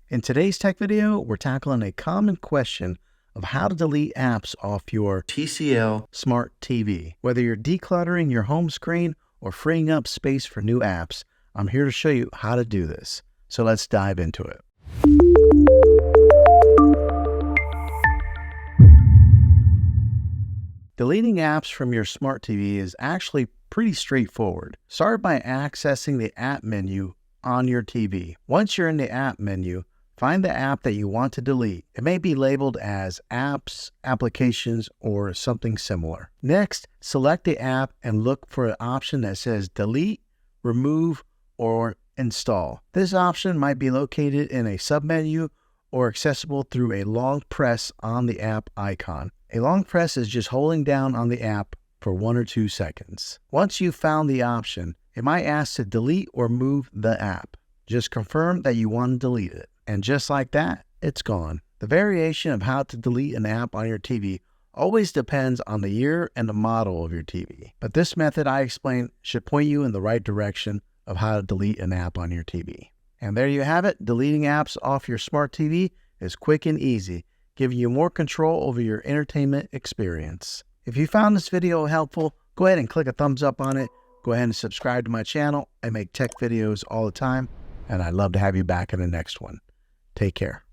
In today's tech video, we're tackling a common question of how to delete apps off your TCL Smart TV. Whether you're decluttering your home screen or freeing up space for new apps, I'm here to show you how to do this. So let's dive into it. Deleting apps from your Smart TV is actually pretty straightforward. Start by accessing the app menu on your TV. Once you're in the app menu, find the app that you want to delete. It may be labeled as apps, applications, or something similar. Next, select the app and look for an option that says delete, remove, or install. This option might be located in a submenu or accessible through a long press on the app icon. A long press is just holding down on the app for 1 or 2 seconds. Once you've found the option, it might ask to delete or move the app. Just confirm that you want to delete it. And just like that, it's gone. The variation of how to delete an app on your TV always depends on the year and the model of your TV. But this method I explained should point you in the right direction of how to delete an app on your TV. And there you have it. Deleting apps off your Smart TV is quick and easy, giving you more control over your entertainment experience. If you found this video helpful, go ahead and click a thumbs up on it. Go ahead and subscribe to my channel. I make tech videos all the time, and I'd love to have you back in the next one. Take care.